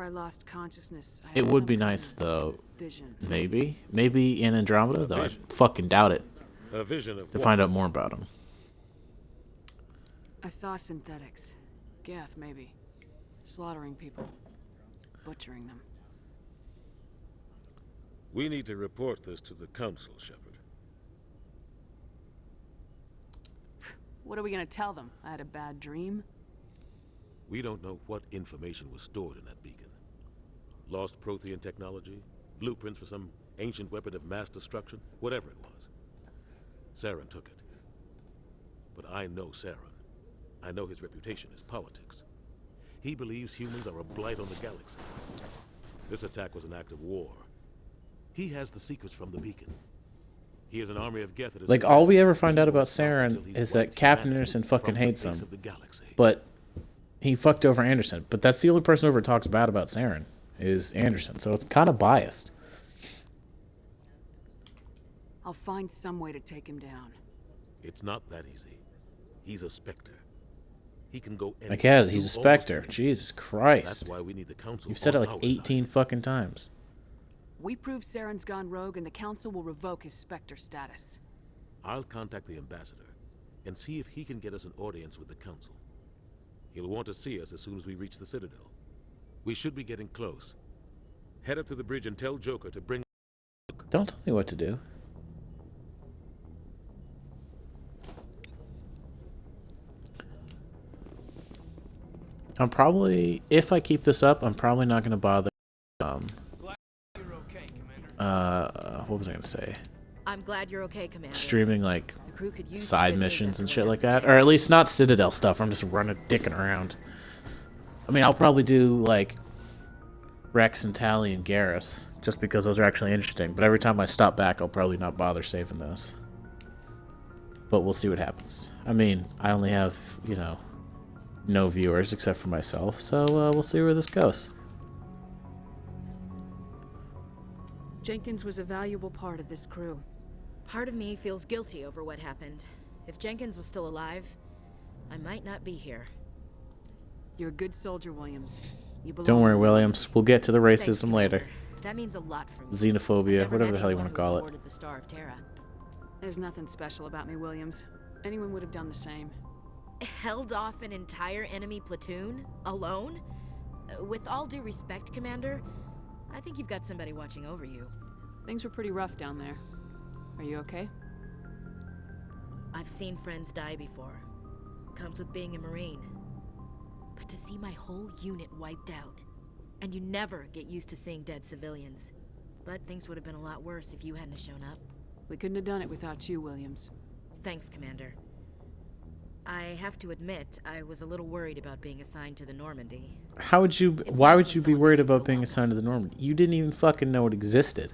I lost consciousness, I had It would some be kind nice of though. vision. Maybe in Andromeda, though I fucking doubt it. A vision of To what? find out more about him. I saw synthetics. Geth, maybe. Slaughtering people. Butchering them. We need to report this to the council, Shepard. What are we gonna tell them? I had a bad dream? We don't know what information was stored in that beacon. Lost Prothean technology? Blueprints for some ancient weapon of mass destruction? Whatever it was. Saren took it. But I know Saren. I know his reputation is politics. He believes humans are a blight on the galaxy. This attack was an act of war. He has the secrets from the beacon. He has an army of Geth at his Like, command. all we ever find out about He won't stop Saren until he's is that wiped Captain humanity Anderson fucking from the hates face him. of the galaxy. But he fucked over Anderson. But that's the only person who ever talks bad about Saren, is Anderson. So it's kind of biased. I'll find some way to take him down. It's not that easy. He's a Spectre. He can go I get it. He's a do almost Spectre. anything. Jesus That's Christ. why we need the council. You've said it on like our 18 side. fucking times. We prove Saren's gone rogue and the council will revoke his Spectre status. I'll contact the ambassador and see if he can get us an audience with the council. He'll want to see us as soon as we reach the Citadel. We should be getting close. Head up to the bridge and tell Joker to bring... Don't tell me what to do. I'm probably, if I keep this up, I'm probably not going to bother, what was I going to say? I'm glad you're okay, Commander. Streaming, like, The crew could use side civilians missions and shit everywhere. like that. Or at least not Citadel stuff. I'm just running, dicking around. I mean, I'll probably do, like, Rex and Tally and Garrus, just because those are actually interesting. But every time I stop back, I'll probably not bother saving those. But we'll see what happens. I mean, I only have, you know, no viewers except for myself, so we'll see where this goes. Jenkins was a valuable part of this crew. Part of me feels guilty over what happened. If Jenkins was still alive, I might not be here. You're a good soldier, Williams. You belong. Don't worry, Williams. We'll get to the Thanks, racism later. Commander. That means a lot for me. Xenophobia, Never whatever met the hell you anyone want to who was call it. awarded the Star of Terra. There's nothing special about me, Williams. Anyone would have done the same. Held off an entire enemy platoon? Alone? With all due respect, Commander, I think you've got somebody watching over you. Things were pretty rough down there. Are you okay? I've seen friends die before. Comes with being a Marine. But to see my whole unit wiped out, and you never get used to seeing dead civilians. But things would have been a lot worse if you hadn't shown up. We couldn't have done it without you, Williams. Thanks, Commander. I have to admit, I was a little worried about being assigned to the Normandy. How would you, It's why nice would when you be someone worried makes you about feel being welcome. assigned to the Normandy? You didn't even fucking know it existed.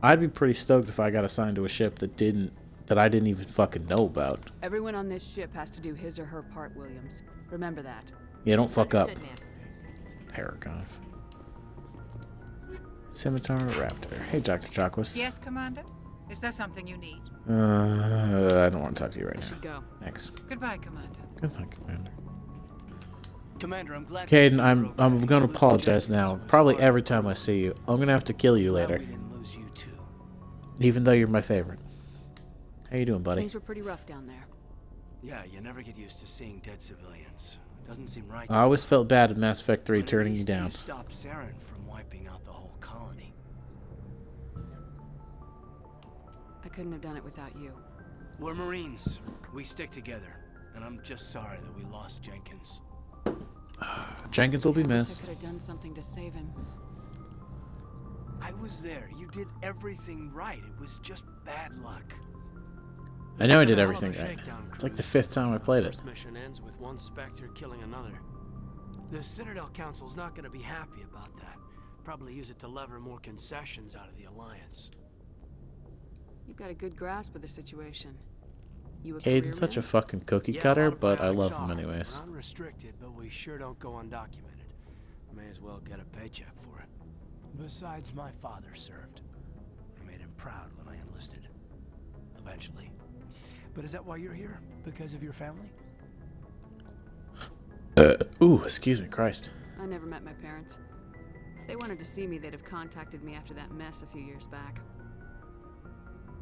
I'd be pretty stoked if I got assigned to a ship that I didn't even fucking know about. Everyone on this ship has to do his or her part, Williams. Remember that. Yeah, don't fuck up. Understood, ma'am. Paragon. Scimitar Raptor. Hey, Dr. Chakwas. Yes, Commander? Is there something you need? I don't want to talk to you I right now. should go. Thanks. Goodbye, Commander. Good night, Commander. Commander, I'm glad. to see Caden, you're I'm okay. gonna Losing apologize Jenkins now. was Probably hard, every time I see you. I'm gonna have to kill you Glad later. we didn't lose you too. Even though you're my favorite. How you doing, buddy? Things were pretty rough down there. Yeah, you never get used to seeing dead civilians. Doesn't seem right. I always felt bad in Mass Effect 3 But at turning you least down. You stopped Saren from wiping out the whole colony. I couldn't have done it without you. We're Marines. We stick together. And I'm just sorry that we lost Jenkins. Jenkins will be I wish I missed. could have done something to save him. I was there. You did everything right. It was just bad luck. I know I did Been a hell of a everything right. shakedown, It's like the Cruz. 5th time I played it. First mission ends with one Spectre killing another. The Citadel Council's not going to be happy about that. Probably use it to lever more concessions out of the Alliance. You've got a good grasp of the situation. You a Caden's such a career fucking cookie Yeah, a cutter, lot of but I bionics love him are. anyways. We're unrestricted, but we sure don't go undocumented. May as well get a paycheck for it. Besides, my father served. I made him proud when I enlisted. Eventually. But is that why you're here? Because of your family? Ooh, excuse me, Christ. I never met my parents. If they wanted to see me, they'd have contacted me after that mess a few years back.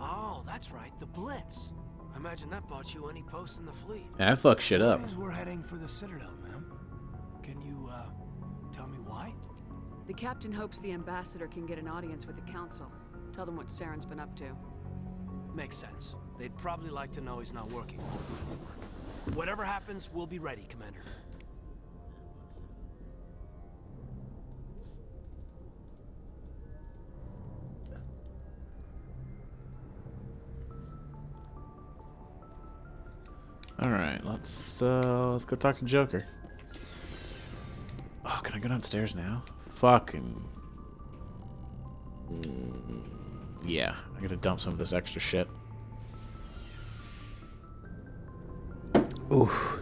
Oh, that's right, the Blitz. I imagine that bought you any post in the fleet. Yeah, I fuck shit up. News we're heading for the Citadel, ma'am. Can you, tell me why? The captain hopes the ambassador can get an audience with the council. Tell them what Saren's been up to. Makes sense. They'd probably like to know he's not working for them anymore. Whatever happens, we'll be ready, Commander. Alright, let's go talk to Joker. Oh, can I go downstairs now? Fucking... yeah, I gotta dump some of this extra shit. Oof.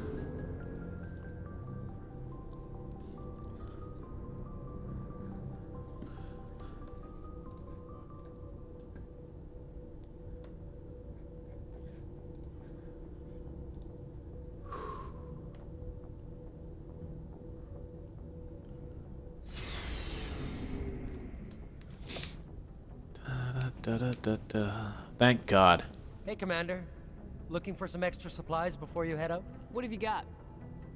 Thank God. Hey, Commander. Looking for some extra supplies before you head out? What have you got?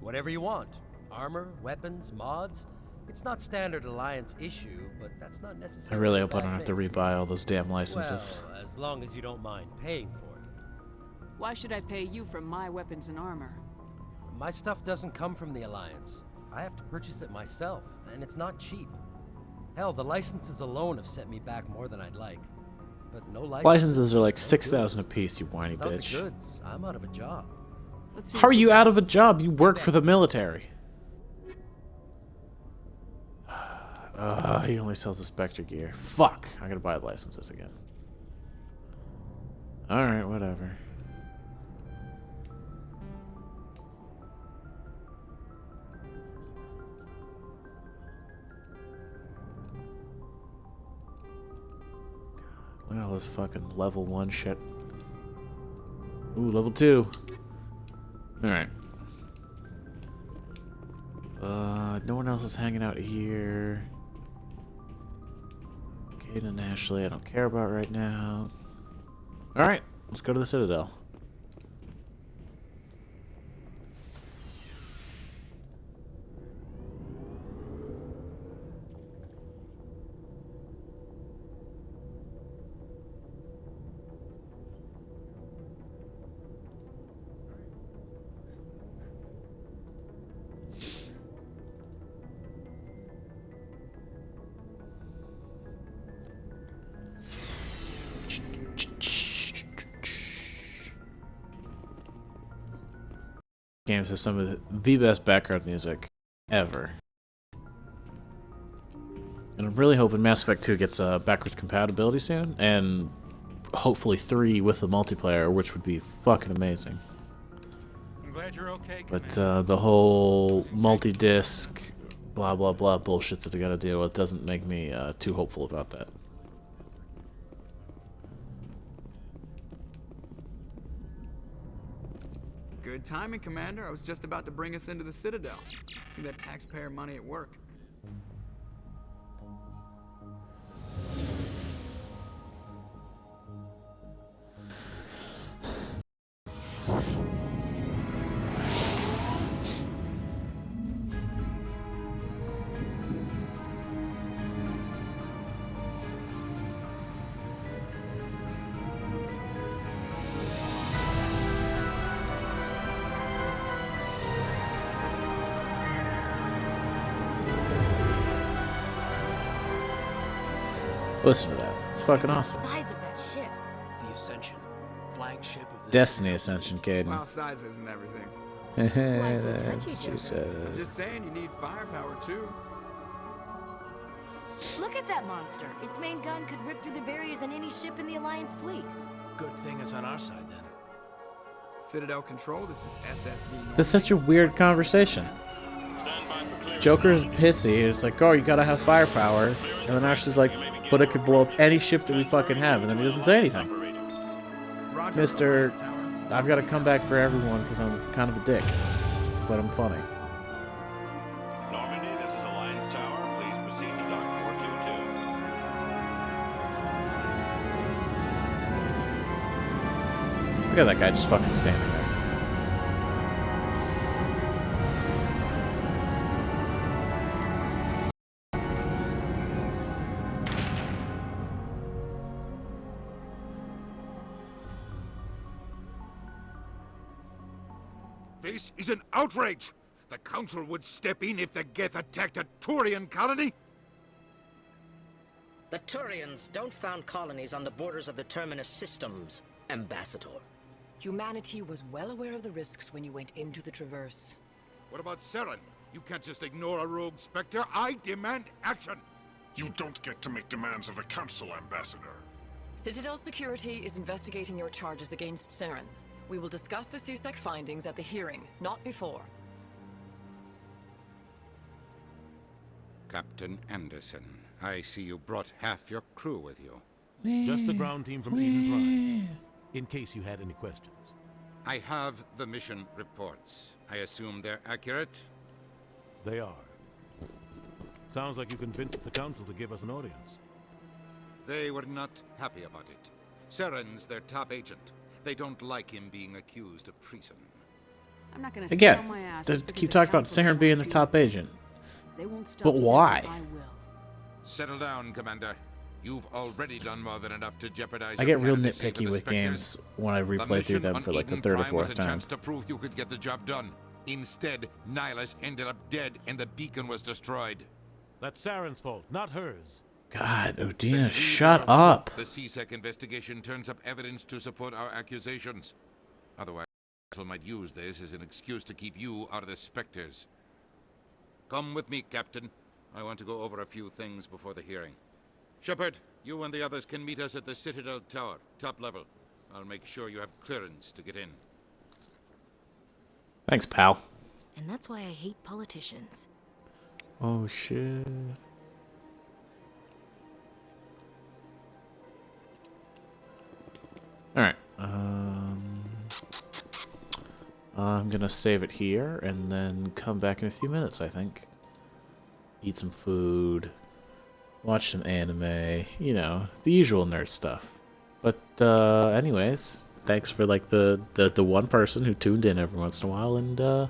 Whatever you want. Armor, weapons, mods. It's not standard Alliance issue, but that's not I necessarily really a hope I bad don't have to thing. rebuy all those damn licenses. Well, as long as you don't mind paying for it. Why should I pay you for my weapons and armor? My stuff doesn't come from the Alliance. I have to purchase it myself, and it's not cheap. Hell, the licenses alone have set me back more than I'd like. But no Licenses are like no 6,000 goods. apiece, you whiny Without the bitch. goods, I'm out of a job. Let's see How are what you got. out of a job? You work for the military. He only sells the Spectre gear. Fuck! I gotta buy the licenses again. Alright, whatever. Look at all this fucking level 1 shit. Ooh, level 2. Alright. No one else is hanging out here. Caden and Ashley, I don't care about right now. Alright, let's go to the Citadel. Games have some of the best background music ever. And I'm really hoping Mass Effect 2 gets backwards compatibility soon, and hopefully 3 with the multiplayer, which would be fucking amazing. I'm glad you're okay, But the whole multi-disc, blah blah blah bullshit that they gotta deal with doesn't make me too hopeful about that. Good timing, Commander. I was just about to bring us into the Citadel. See that taxpayer money at work. Listen to that. It's fucking awesome. The size of that ship. The Ascension, flagship of the Destiny Citadel. Ascension, Caden. Well, size isn't everything. Why so That's touchy, what Joker? you said. Just saying, you need firepower too. Look at that monster. Its main gun could rip through the barriers on any ship in the Alliance fleet. Good thing it's on our side then. Citadel Control, this is SSV Normandy. That's such a weird conversation. Joker's pissy, and it's like, oh, you gotta have firepower. And then Ashley's like, but it could blow up any ship that we fucking have. And then he doesn't say anything. Roger, Mr. Alliance Tower. I've gotta come back for everyone because I'm kind of a dick. But I'm funny. Normandy, this is Alliance Look at that guy just fucking standing there. This is an outrage! The Council would step in if the Geth attacked a Turian colony? The Turians don't found colonies on the borders of the Terminus systems, Ambassador. Humanity was well aware of the risks when you went into the Traverse. What about Saren? You can't just ignore a rogue Spectre. I demand action! You don't get to make demands of the Council, Ambassador. Citadel Security is investigating your charges against Saren. We will discuss the CSEC findings at the hearing, not before. Captain Anderson, I see you brought half your crew with you. Just the ground team from Eden Prime, in case you had any questions. I have the mission reports. I assume they're accurate? They are. Sounds like you convinced the Council to give us an audience. They were not happy about it. Saren's their top agent. They don't like him being accused of treason. I'm not gonna sell my Again, ass they just because keep the talking about council Saren being their won't top be- agent. They won't stop But Saren, why? I will. Settle down, Commander. You've already done more than enough to jeopardize I your get real candidacy for nitpicky the with Spectres. games when I The replay through mission them on for like the Eden third or Prime was fourth a time. chance to prove you could get the job done. Instead, Nihilus ended up dead and the beacon was destroyed. That's Saren's fault, not hers. God, Udina, shut up. The CSEC investigation turns up evidence to support our accusations. Otherwise, the Council might use this as an excuse to keep you out of the Spectres. Come with me, Captain. I want to go over a few things before the hearing. Shepard, you and the others can meet us at the Citadel Tower, top level. I'll make sure you have clearance to get in. Thanks, pal. And that's why I hate politicians. Oh, shit. Alright. I'm gonna save it here and then come back in a few minutes, I think. Eat some food. Watch some anime. You know, the usual nerd stuff. But, anyways, thanks for, like, the one person who tuned in every once in a while, and,